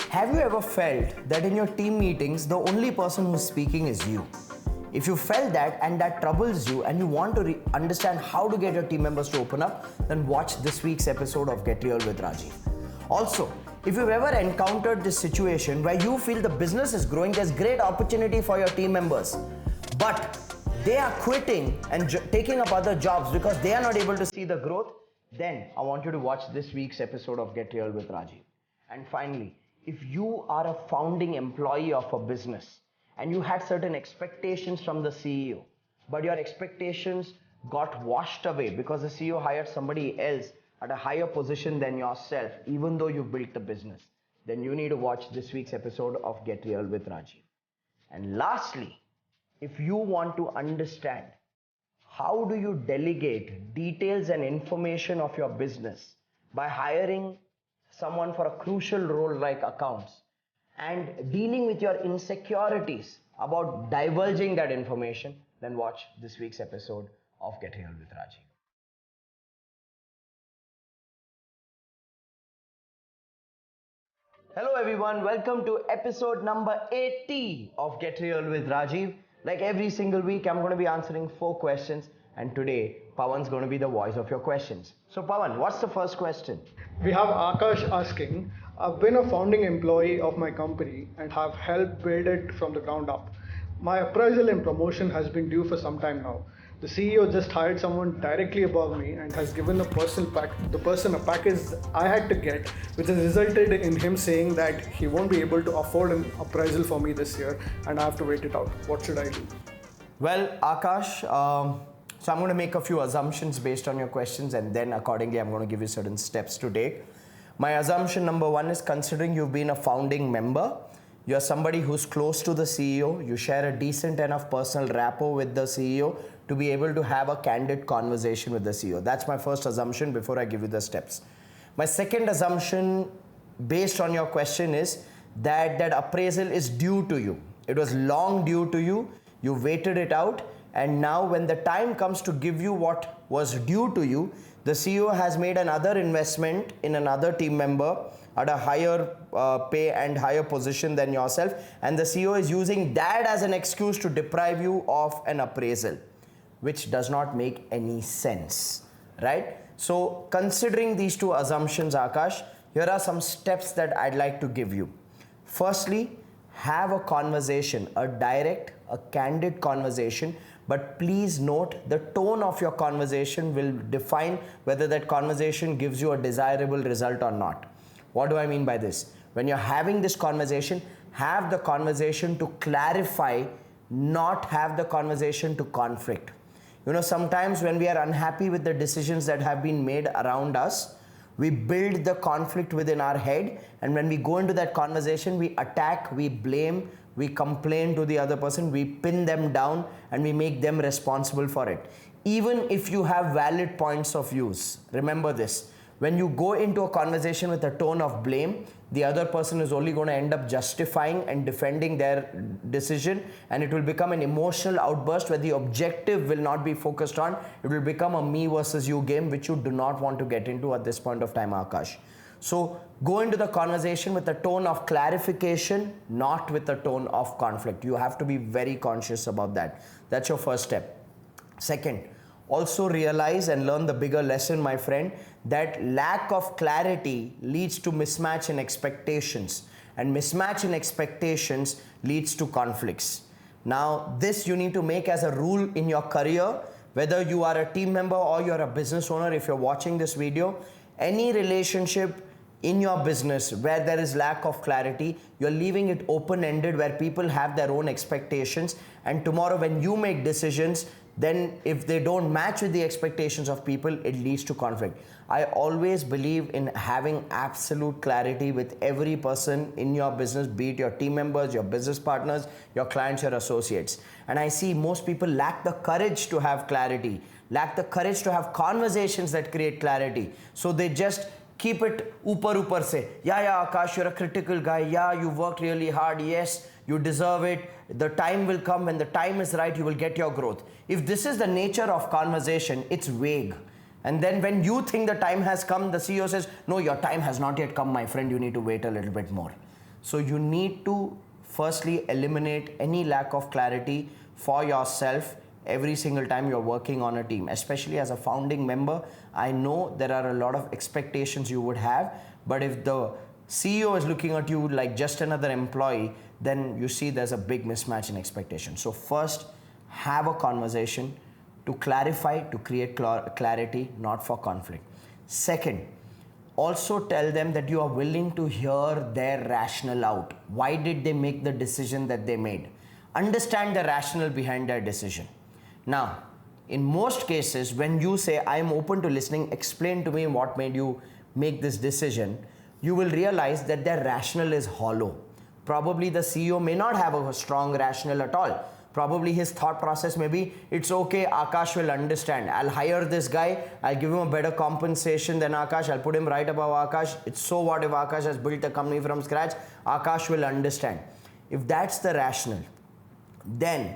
Have you ever felt that in your team meetings, the only person who's speaking is you? If you felt that and that troubles you and you want to understand how to get your team members to open up, then watch this week's episode of Get Real with Rajiv. Also, if you've ever encountered this situation where you feel the business is growing, there's great opportunity for your team members, but they are quitting and taking up other jobs because they are not able to see the growth, then I want you to watch this week's episode of Get Real with Rajiv. And finally, if you are a founding employee of a business and you had certain expectations from the CEO, but your expectations got washed away because the CEO hired somebody else at a higher position than yourself, even though you built the business, then you need to watch this week's episode of Get Real with Rajiv. And lastly, if you want to understand how do you delegate details and information of your business by hiring someone for a crucial role like accounts and dealing with your insecurities about divulging that information, then watch this week's episode of Get Real with Rajiv. Hello everyone, welcome to episode number 80 of Get Real with Rajiv. Like every single week, I'm going to be answering 4 questions, and today Pawan's going to be the voice of your questions. So Pawan, what's the first question? We have Akash asking, I've been a founding employee of my company and have helped build it from the ground up. My appraisal and promotion has been due for some time now. The CEO just hired someone directly above me and has given the person a package I had to get, which has resulted in him saying that he won't be able to afford an appraisal for me this year and I have to wait it out. What should I do? Well, Akash, so I'm going to make a few assumptions based on your questions, and then accordingly I'm going to give you certain steps to take. My assumption number 1 is, considering you've been a founding member, you're somebody who's close to the CEO, you share a decent enough personal rapport with the CEO to be able to have a candid conversation with the CEO. That's my first assumption before I give you the steps. My second assumption based on your question is that that appraisal is due to you. It was long due to you. You waited it out, and now when the time comes to give you what was due to you, the CEO has made another investment in another team member at a higher pay and higher position than yourself, and the CEO is using that as an excuse to deprive you of an appraisal, which does not make any sense, right? So considering these 2 assumptions, Akash, here are some steps that I'd like to give you. Firstly, have a conversation, a direct, a candid conversation, but please note the tone of your conversation will define whether that conversation gives you a desirable result or not. What do I mean by this? When you're having this conversation, have the conversation to clarify, not have the conversation to conflict. You know, sometimes when we are unhappy with the decisions that have been made around us, we build the conflict within our head, and when we go into that conversation, we attack, we blame, we complain to the other person, we pin them down, and we make them responsible for it. Even if you have valid points of views, remember this. When you go into a conversation with a tone of blame, the other person is only going to end up justifying and defending their decision, and it will become an emotional outburst where the objective will not be focused on. It will become a me versus you game, which you do not want to get into at this point of time, Akash. So go into the conversation with a tone of clarification, not with a tone of conflict. You have to be very conscious about that. That's your first step. Second, also realize and learn the bigger lesson, my friend, that lack of clarity leads to mismatch in expectations, and mismatch in expectations leads to conflicts. Now, this you need to make as a rule in your career, whether you are a team member or you're a business owner. If you're watching this video, any relationship in your business where there is lack of clarity, you're leaving it open-ended where people have their own expectations, and tomorrow when you make decisions, then if they don't match with the expectations of people, it leads to conflict. I always believe in having absolute clarity with every person in your business, be it your team members, your business partners, your clients, your associates. And I see most people lack the courage to have clarity, lack the courage to have conversations that create clarity. So they just keep it upar se. Yeah, Akash, you're a critical guy. Yeah, you worked really hard. Yes, you deserve it. The time will come. When the time is right, you will get your growth. If this is the nature of conversation, it's vague. And then when you think the time has come, the CEO says, no, your time has not yet come, my friend. You need to wait a little bit more. So you need to firstly eliminate any lack of clarity for yourself every single time you're working on a team, especially as a founding member. I know there are a lot of expectations you would have, but if the CEO is looking at you like just another employee, then you see there's a big mismatch in expectations. So first, have a conversation to clarify, to create clarity, not for conflict. Second, also tell them that you are willing to hear their rationale out. Why did they make the decision that they made? Understand the rationale behind their decision. Now, in most cases, when you say, I am open to listening, explain to me what made you make this decision, you will realize that their rationale is hollow. Probably the CEO may not have a strong rationale at all. Probably his thought process may be, it's okay, Akash will understand. I'll hire this guy, I'll give him a better compensation than Akash, I'll put him right above Akash. It's so what if Akash has built a company from scratch, Akash will understand. If that's the rationale, then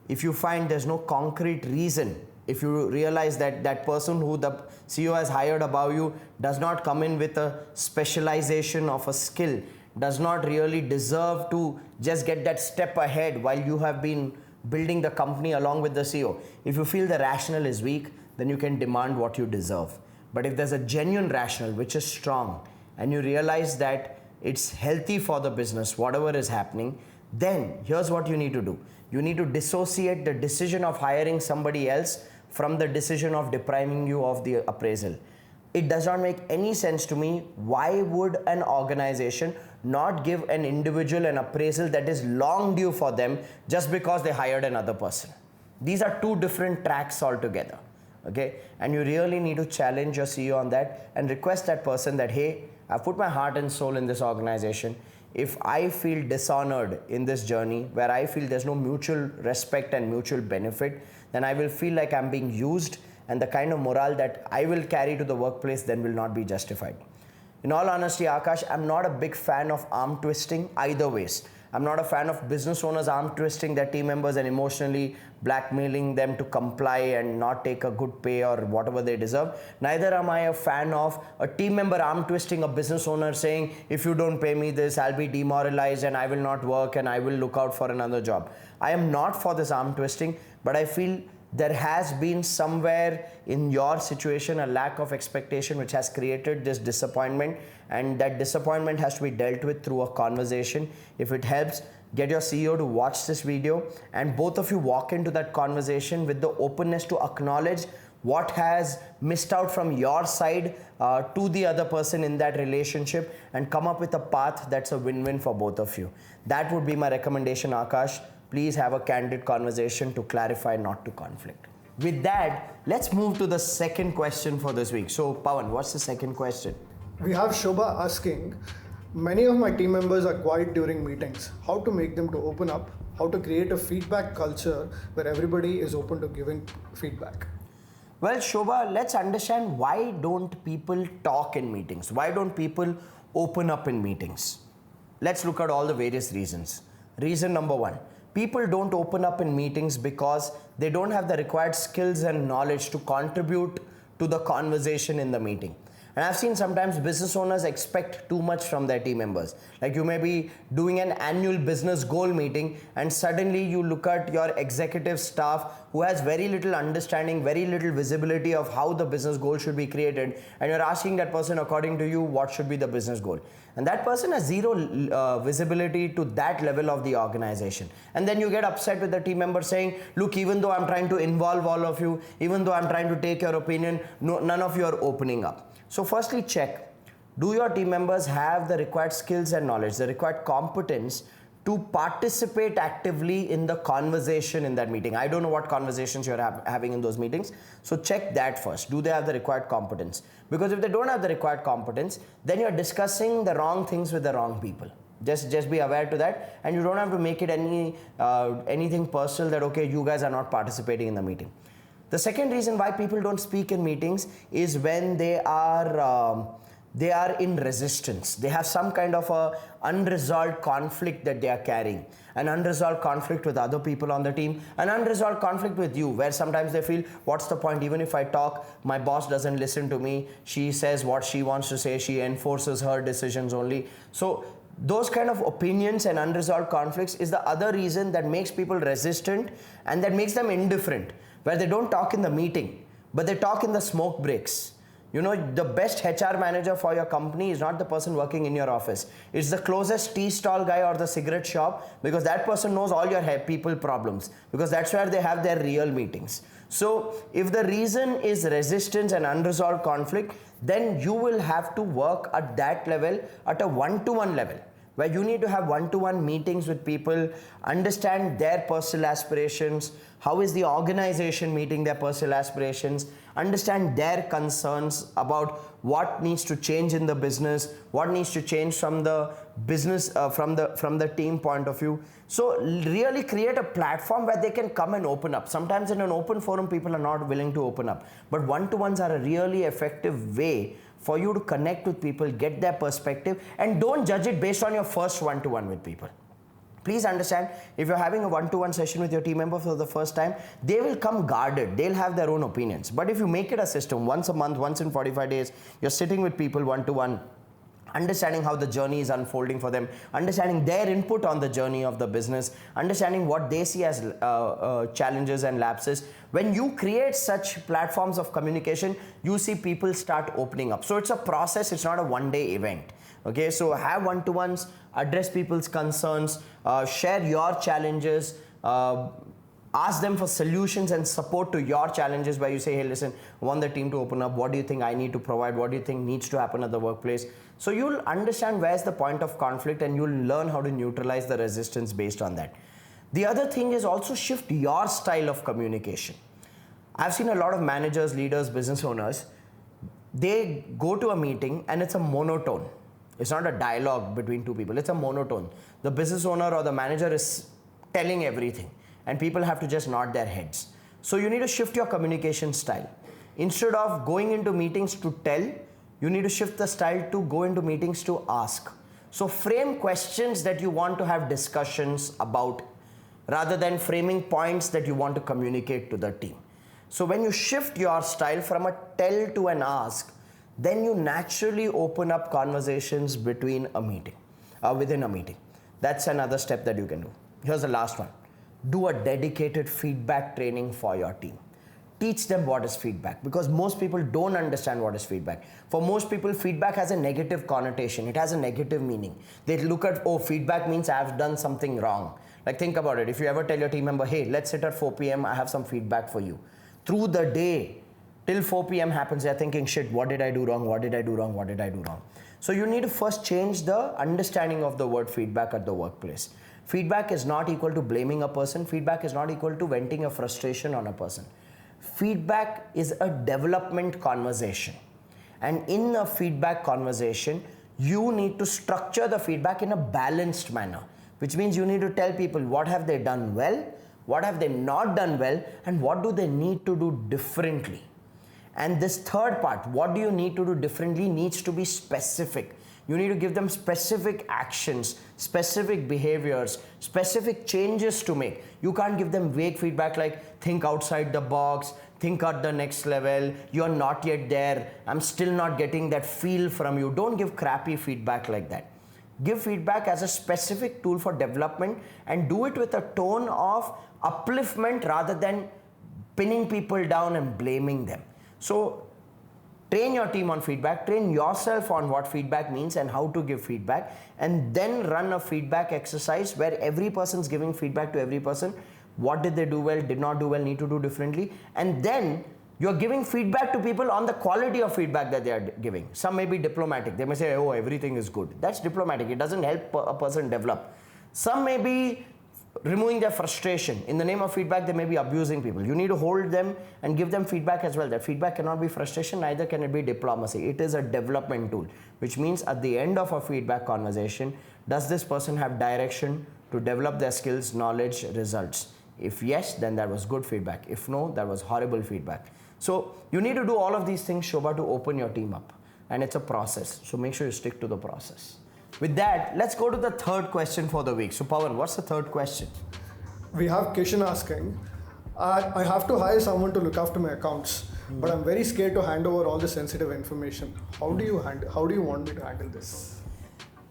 if you find there's no concrete reason, if you realize that that person who the CEO has hired above you does not come in with a specialization of a skill, does not really deserve to just get that step ahead while you have been building the company along with the CEO. If you feel the rationale is weak, then you can demand what you deserve. But if there's a genuine rationale which is strong and you realize that it's healthy for the business, whatever is happening, then here's what you need to do. You need to dissociate the decision of hiring somebody else from the decision of depriving you of the appraisal. It does not make any sense to me. Why would an organization not give an individual an appraisal that is long due for them just because they hired another person? These are two different tracks altogether. Okay, and you really need to challenge your CEO on that and request that person that, hey, I've put my heart and soul in this organization. If I feel dishonored in this journey where I feel there's no mutual respect and mutual benefit, then I will feel like I'm being used, and the kind of morale that I will carry to the workplace then will not be justified. In all honesty, Akash, I'm not a big fan of arm twisting either ways. I'm not a fan of business owners arm twisting their team members and emotionally blackmailing them to comply and not take a good pay or whatever they deserve. Neither am I a fan of a team member arm twisting a business owner saying, if you don't pay me this, I'll be demoralized and I will not work and I will look out for another job. I am not for this arm twisting, but I feel there has been somewhere in your situation a lack of expectation which has created this disappointment, and that disappointment has to be dealt with through a conversation. If it helps, get your CEO to watch this video and both of you walk into that conversation with the openness to acknowledge what has missed out from your side to the other person in that relationship and come up with a path that's a win-win for both of you. That would be my recommendation, Akash. Please have a candid conversation to clarify, not to conflict. With that, let's move to the second question for this week. So, Pawan, what's the second question? We have Shobha asking, many of my team members are quiet during meetings. How to make them to open up? How to create a feedback culture where everybody is open to giving feedback? Well, Shobha, let's understand, why don't people talk in meetings? Why don't people open up in meetings? Let's look at all the various reasons. Reason number one, people don't open up in meetings because they don't have the required skills and knowledge to contribute to the conversation in the meeting. And I've seen sometimes business owners expect too much from their team members. Like you may be doing an annual business goal meeting and suddenly you look at your executive staff who has very little understanding, very little visibility of how the business goal should be created, and you're asking that person, according to you, what should be the business goal. And that person has zero visibility to that level of the organization. And then you get upset with the team member saying, look, even though I'm trying to involve all of you, even though I'm trying to take your opinion, none of you are opening up. So firstly, check, do your team members have the required skills and knowledge, the required competence to participate actively in the conversation in that meeting? I don't know what conversations you're having in those meetings. So check that first. Do they have the required competence? Because if they don't have the required competence, then you're discussing the wrong things with the wrong people. Just be aware to that, and you don't have to make it anything personal that, okay, you guys are not participating in the meeting. The second reason why people don't speak in meetings is when they are in resistance. They have some kind of a unresolved conflict that they are carrying, an unresolved conflict with other people on the team, an unresolved conflict with you, where sometimes they feel, what's the point? Even if I talk, my boss doesn't listen to me. She says what she wants to say. She enforces her decisions only. So those kind of opinions and unresolved conflicts is the other reason that makes people resistant and that makes them indifferent, where they don't talk in the meeting, but they talk in the smoke breaks. You know, the best HR manager for your company is not the person working in your office. It's the closest tea stall guy or the cigarette shop, because that person knows all your people problems, because that's where they have their real meetings. So if the reason is resistance and unresolved conflict, then you will have to work at that level, at a one-to-one level, where you need to have one-to-one meetings with people, understand their personal aspirations, how is the organization meeting their personal aspirations, understand their concerns about what needs to change in the business, what needs to change from the business, from the team point of view. So really create a platform where they can come and open up. Sometimes in an open forum, people are not willing to open up, but one-to-ones are a really effective way for you to connect with people, get their perspective, and don't judge it based on your first one-to-one with people. Please understand, if you're having a one-to-one session with your team member for the first time, they will come guarded. They'll have their own opinions. But if you make it a system, once a month, once in 45 days, you're sitting with people one-to-one, understanding how the journey is unfolding for them, understanding their input on the journey of the business, understanding what they see as challenges and lapses. When you create such platforms of communication, you see people start opening up. So it's a process, it's not a one-day event. Okay, so have one-to-ones, address people's concerns, share your challenges, ask them for solutions and support to your challenges, where you say, hey, listen, I want the team to open up. What do you think I need to provide? What do you think needs to happen at the workplace? So you'll understand where's the point of conflict, and you'll learn how to neutralize the resistance based on that. The other thing is also shift your style of communication. I've seen a lot of managers, leaders, business owners, they go to a meeting and it's a monotone. It's not a dialogue between two people, it's a monotone. The business owner or the manager is telling everything, and people have to just nod their heads. So you need to shift your communication style. Instead of going into meetings to tell, you need to shift the style to go into meetings to ask. So frame questions that you want to have discussions about, rather than framing points that you want to communicate to the team. So when you shift your style from a tell to an ask, then you naturally open up conversations between a meeting, within a meeting. That's another step that you can do. Here's the last one. Do a dedicated feedback training for your team. Teach them what is feedback, because most people don't understand what is feedback. For most people, feedback has a negative connotation. It has a negative meaning. They look at, oh, feedback means I've done something wrong. Like, think about it. If you ever tell your team member, hey, let's sit at 4 p.m., I have some feedback for you. Through the day, till 4 p.m. happens, they're thinking, shit, what did I do wrong? What did I do wrong? What did I do wrong? So you need to first change the understanding of the word feedback at the workplace. Feedback is not equal to blaming a person. Feedback is not equal to venting a frustration on a person. Feedback is a development conversation. And in a feedback conversation, you need to structure the feedback in a balanced manner, which means you need to tell people what have they done well, what have they not done well, and what do they need to do differently. And this third part, what do you need to do differently, needs to be specific. You need to give them specific actions, specific behaviors, specific changes to make. You can't give them vague feedback like, think outside the box, think at the next level, you're not yet there, I'm still not getting that feel from you. Don't give crappy feedback like that. Give feedback as a specific tool for development, and do it with a tone of upliftment rather than pinning people down and blaming them. So train your team on feedback, train yourself on what feedback means and how to give feedback, and then run a feedback exercise where every person's giving feedback to every person. What did they do well, did not do well, need to do differently, and then you're giving feedback to people on the quality of feedback that they are giving. Some may be diplomatic. They may say, oh, everything is good. That's diplomatic. It doesn't help a person develop. Some may be removing their frustration. In the name of feedback, they may be abusing people. You need to hold them and give them feedback as well. That feedback cannot be frustration, neither can it be diplomacy. It is a development tool, which means at the end of a feedback conversation, does this person have direction to develop their skills, knowledge, results? If yes, then that was good feedback. If no, that was horrible feedback. So you need to do all of these things, Shobha, to open your team up. And it's a process. So make sure you stick to the process. With that, let's go to the third question for the week. So Pawan, what's the third question? We have Kishan asking, I have to hire someone to look after my accounts, but I'm very scared to hand over all the sensitive information. How do you want me to handle this?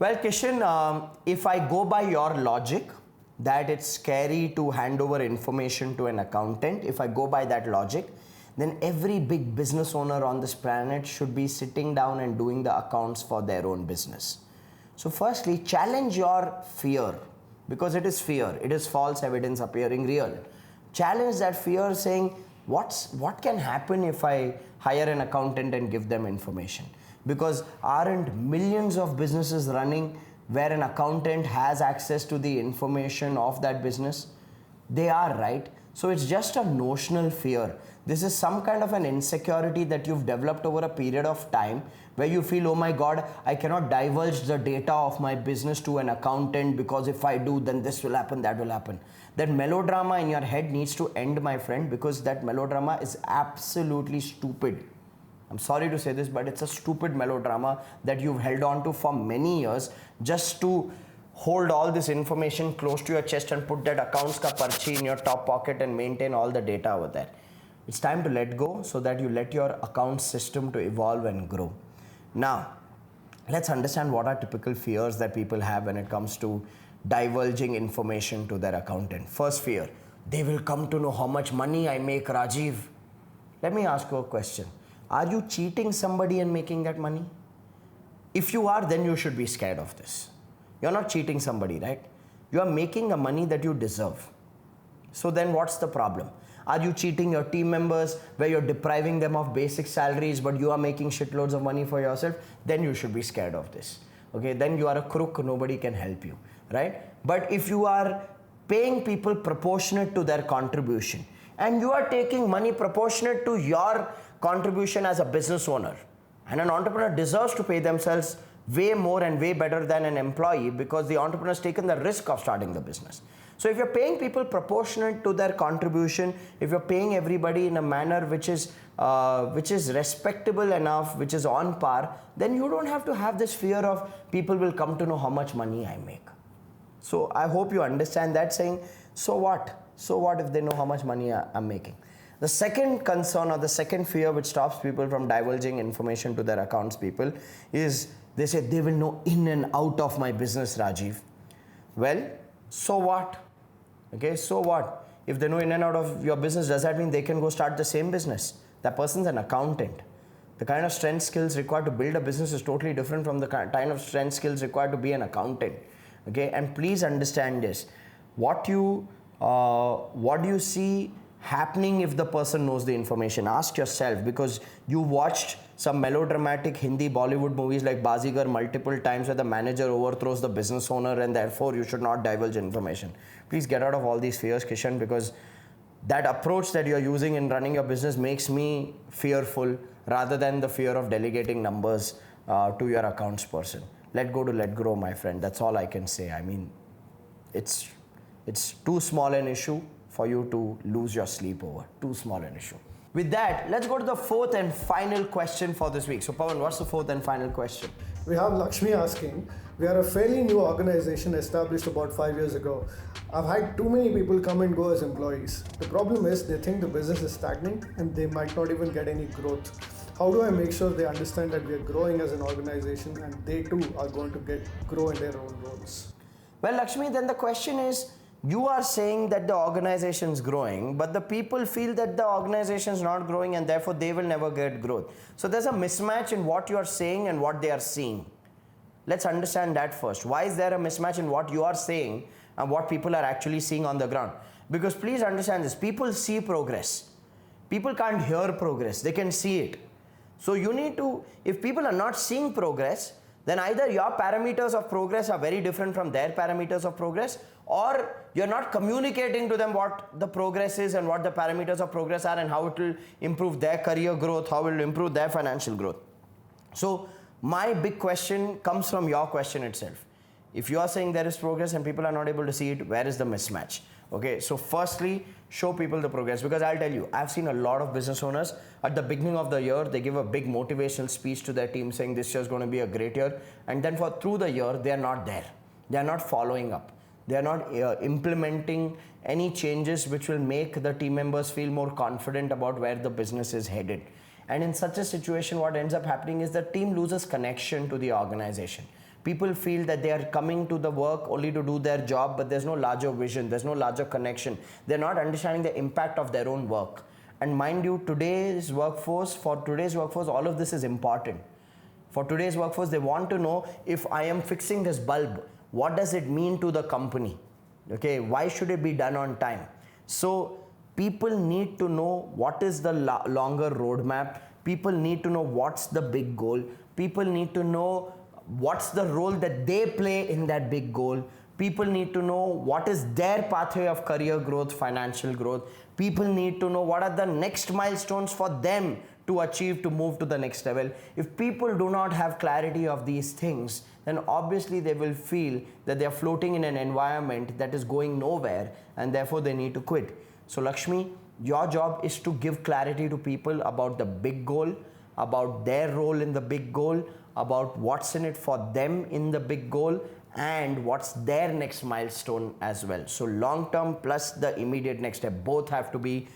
Well, Kishan, if I go by your logic that it's scary to hand over information to an accountant, if I go by that logic, then every big business owner on this planet should be sitting down and doing the accounts for their own business. So firstly, challenge your fear, because it is fear. It is false evidence appearing real. Challenge that fear saying, what can happen if I hire an accountant and give them information? Because aren't millions of businesses running where an accountant has access to the information of that business? They are, right? So it's just a notional fear. This is some kind of an insecurity that you've developed over a period of time where you feel, oh my God, I cannot divulge the data of my business to an accountant because if I do, then this will happen, that will happen. That melodrama in your head needs to end, my friend, because that melodrama is absolutely stupid. I'm sorry to say this, but it's a stupid melodrama that you've held on to for many years just to hold all this information close to your chest and put that accounts ka parchi in your top pocket and maintain all the data over there. It's time to let go so that you let your account system to evolve and grow. Now, let's understand what are typical fears that people have when it comes to divulging information to their accountant. First fear, they will come to know how much money I make, Rajiv. Let me ask you a question. Are you cheating somebody and making that money? If you are, then you should be scared of this. You're not cheating somebody, right? You are making the money that you deserve. So then what's the problem? Are you cheating your team members where you're depriving them of basic salaries but you are making shitloads of money for yourself? Then you should be scared of this. Okay, then you are a crook, nobody can help you, right? But if you are paying people proportionate to their contribution and you are taking money proportionate to your contribution as a business owner, and an entrepreneur deserves to pay themselves way more and way better than an employee because the entrepreneur has taken the risk of starting the business. So if you're paying people proportionate to their contribution, if you're paying everybody in a manner which is respectable enough, which is on par, then you don't have to have this fear of people will come to know how much money I make. So I hope you understand that, saying, so what? So what if they know how much money I'm making? The second concern or the second fear which stops people from divulging information to their accounts people is they say they will know in and out of my business, Rajiv. Well, so what? Okay, so what? If they know in and out of your business, does that mean they can go start the same business? That person's an accountant. The kind of strength skills required to build a business is totally different from the kind of strength skills required to be an accountant. Okay, and please understand this. What do you see happening if the person knows the information? Ask yourself, because you watched some melodramatic Hindi Bollywood movies like Bazigar multiple times where the manager overthrows the business owner and therefore you should not divulge information. Please get out of all these fears, Kishan, because that approach that you're using in running your business makes me fearful rather than the fear of delegating numbers to your accounts person. Let go to let grow, my friend. That's all I can say. I mean, it's too small an issue for you to lose your sleep over. Too small an issue. With that, let's go to the fourth and final question for this week. So, Pawan, what's the fourth and final question? We have Lakshmi asking, we are a fairly new organization established about 5 years ago. I've had too many people come and go as employees. The problem is they think the business is stagnant and they might not even get any growth. How do I make sure they understand that we are growing as an organization and they too are going to grow in their own roles? Well, Lakshmi, then the question is, you are saying that the organization is growing, but the people feel that the organization is not growing and therefore they will never get growth. So there's a mismatch in what you are saying and what they are seeing. Let's understand that first. Why is there a mismatch in what you are saying and what people are actually seeing on the ground? Because please understand this, people see progress. People can't hear progress, they can see it. So you need to, if people are not seeing progress, then either your parameters of progress are very different from their parameters of progress, or you're not communicating to them what the progress is and what the parameters of progress are and how it will improve their career growth, how it will improve their financial growth. So my big question comes from your question itself. If you are saying there is progress and people are not able to see it, where is the mismatch? Okay, so firstly, show people the progress, because I'll tell you, I've seen a lot of business owners at the beginning of the year, they give a big motivational speech to their team saying this year is going to be a great year, and then through the year, they are not there. They are not following up. They are not implementing any changes which will make the team members feel more confident about where the business is headed. And in such a situation, what ends up happening is the team loses connection to the organization. People feel that they are coming to the work only to do their job, but there's no larger vision, there's no larger connection. They're not understanding the impact of their own work. And mind you, for today's workforce, all of this is important. For today's workforce, they want to know, if I am fixing this bulb, what does it mean to the company? Okay, why should it be done on time? So people need to know what is the longer roadmap. People need to know what's the big goal. People need to know what's the role that they play in that big goal. People need to know what is their pathway of career growth, financial growth. People need to know what are the next milestones for them to achieve, to move to the next level. If people do not have clarity of these things, then obviously they will feel that they are floating in an environment that is going nowhere, and therefore they need to quit. So Lakshmi, your job is to give clarity to people about the big goal, about their role in the big goal, about what's in it for them in the big goal, and what's their next milestone as well. So long term plus the immediate next step, both have to be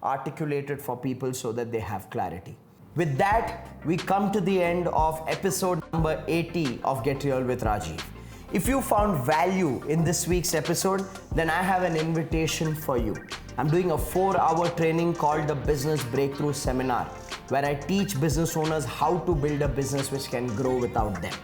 articulated for people so that they have clarity. With that, we come to the end of episode number 80 of Get Real with Rajiv. If you found value in this week's episode, then I have an invitation for you. I'm doing a 4-hour training called the Business Breakthrough Seminar, where I teach business owners how to build a business which can grow without them.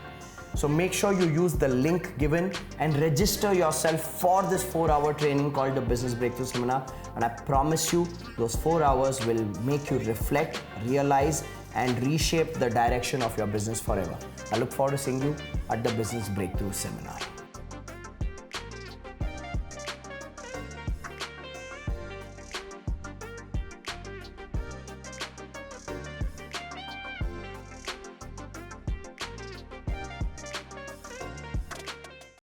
So make sure you use the link given and register yourself for this 4-hour training called the Business Breakthrough Seminar. And I promise you, those 4 hours will make you reflect, realize, and reshape the direction of your business forever. I look forward to seeing you at the Business Breakthrough Seminar.